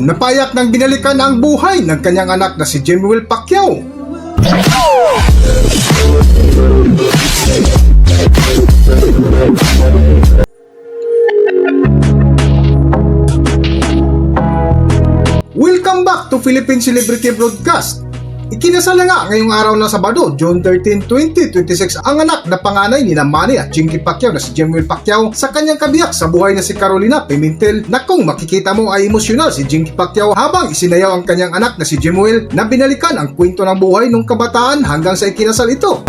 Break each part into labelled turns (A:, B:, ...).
A: napayak ng binalikan ang buhay ng kanyang anak na si Jimmy Pacquiao. Welcome back to Philippine Celebrity Broadcast. Ikinasal na nga ngayong araw ng Sabado, June 13, 2026 ang anak na panganay ni Manny at Jinky Pacquiao na si Jimmy Pacquiao sa kanyang kabiyak sa buhay na si Carolina Pimentel, na kung makikita mo ay emosyonal si Jinky Pacquiao habang isinayaw ang kanyang anak na si Jimmy na binalikan ang kwento ng buhay nung kabataan hanggang sa ikinasal ito.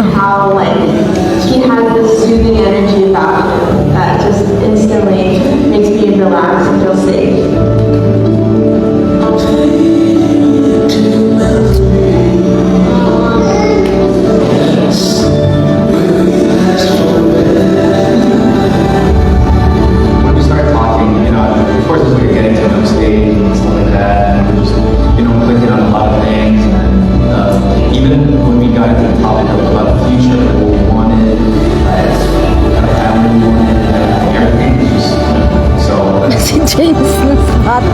B: How like he has this soothing energy about him that just instantly makes me relax and feel safe.
C: When we started talking, of course, we were getting to know stage and stuff like that, and we were just, clicking on a lot of things. And even when we got into the topic of about the future, like what we wanted, like what kind of family we wanted, like, everything was just so.
D: Si James na spot.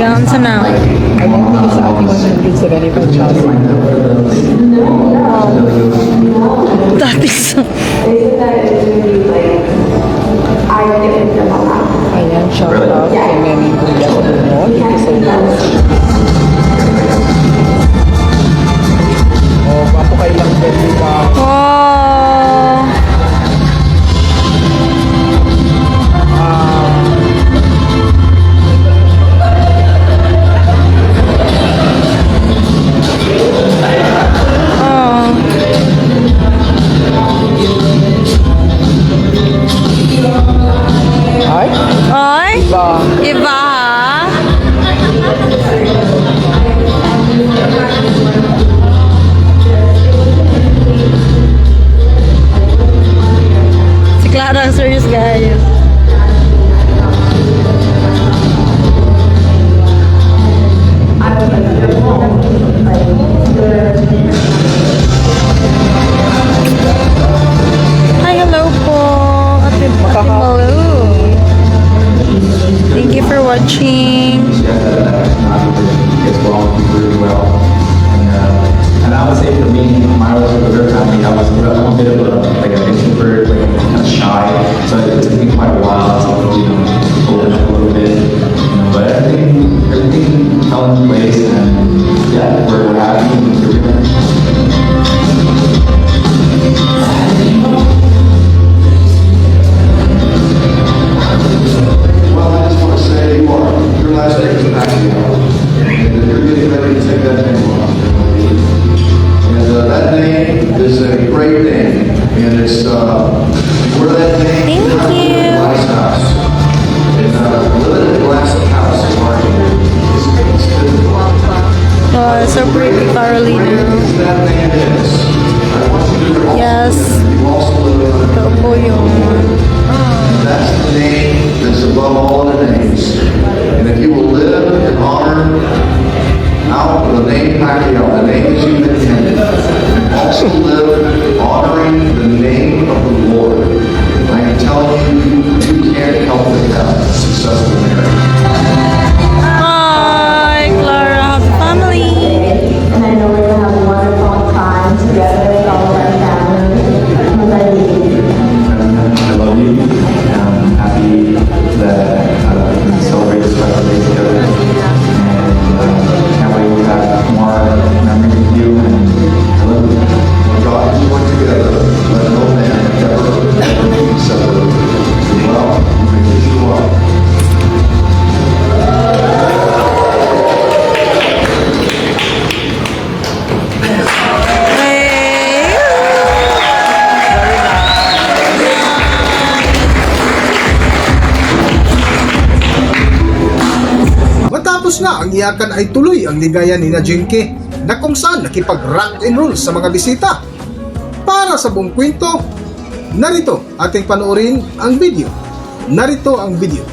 D: Yan sa na.
E: I don't think it's at 175,000.
D: Dati sa...
B: They said that it's going to be like, I get them all out.
E: Ayan, shout out kay Meming Buya ko doon. Thank you so much. Oh, papo kayo lang din, di ba?
D: Oh.
E: Ay,
D: Ay,
E: ba?
D: iba ha? Si Clara ang serious guys. Hi, hello po. Ate, hello. Thank you for watching.
C: She has gets along with people really well. And I would say for me, my relationship with her family, I'm a bit of like an introvert, like kind of shy. So it took me quite a while to, open up a little bit. But everything fell into place, and yeah, we're happy and we're here.
F: Well, I just want to say you are. Your last name is Pacquiao. And you're getting ready to take that name off. And that name is a great name. And it's, where that name
D: Thank
F: comes from,
D: you.
F: Glass House. And living in a glass house in Washington is difficult.
D: Oh, so pretty, Carolina.
F: That name is. I want you to also,
D: Yes.
F: you also live in
D: Ito po yung...
F: That's the name that's above all other names. And if you will live and honor out the name Pacquiao, the name that you've intended, and also live honoring the name of the Lord, I am telling you, you can't help but have a successful marriage.
D: Hi, Clara. Happy family.
B: And I know we're gonna have a wonderful time together with all of our family. Because I leave.
C: I love you. I'm happy that we can celebrate this special day together. And can't wait to have more memories with you. And I love you.
F: When God is one together, let no man ever be separated. Well, because you are.
D: Hey.
A: Matapos na ang iyakan ay tuloy ang ligaya ni na Jinky na kung saan nakipag-rock and roll sa mga bisita. Para sa buong kwento, narito ating panoorin ang video. Narito ang video.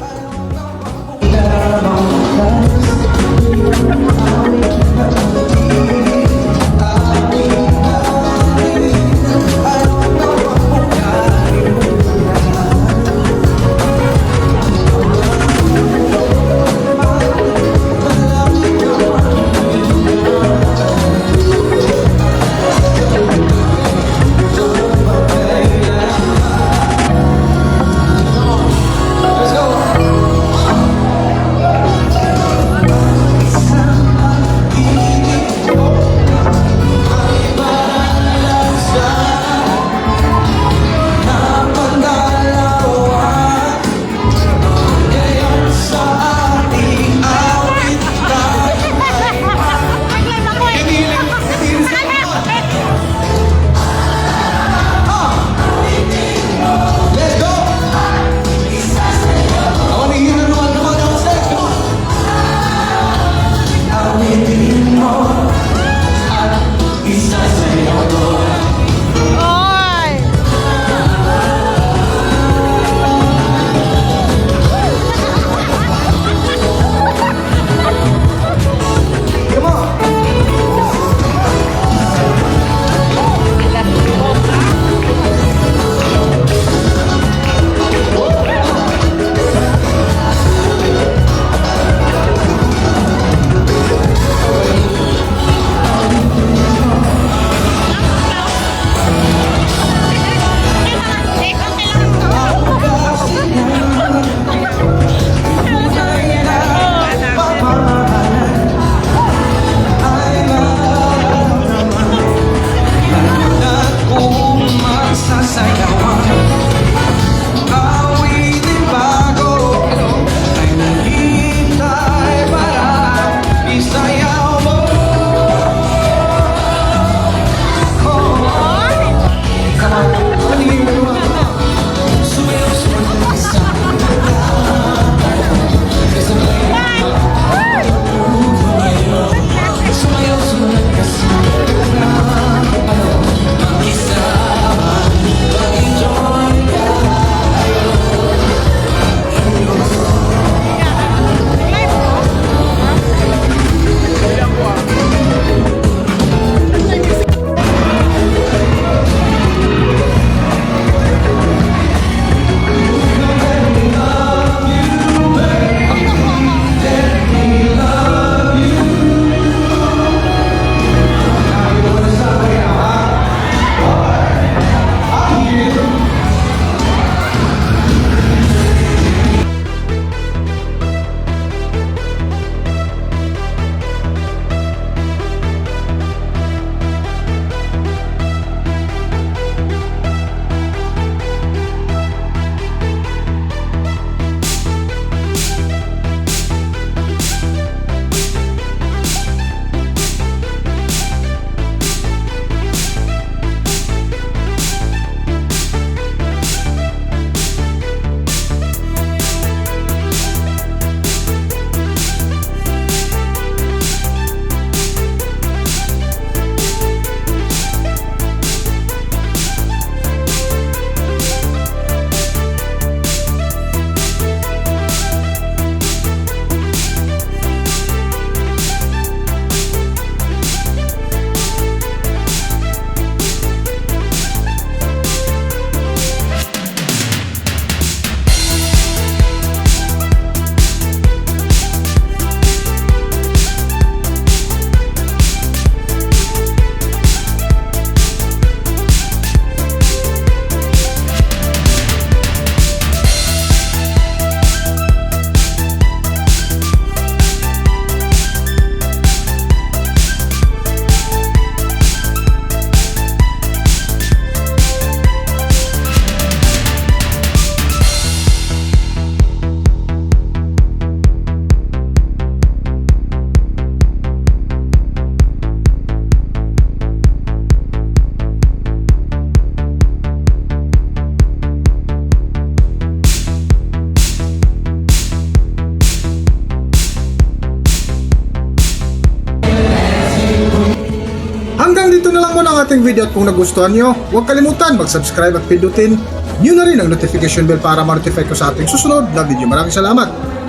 A: dito na lang muna ang ating video at kung nagustuhan nyo, huwag kalimutan mag-subscribe at pindutin nyo na rin ang notification bell para ma-notify ko sa ating susunod na video. Maraming salamat!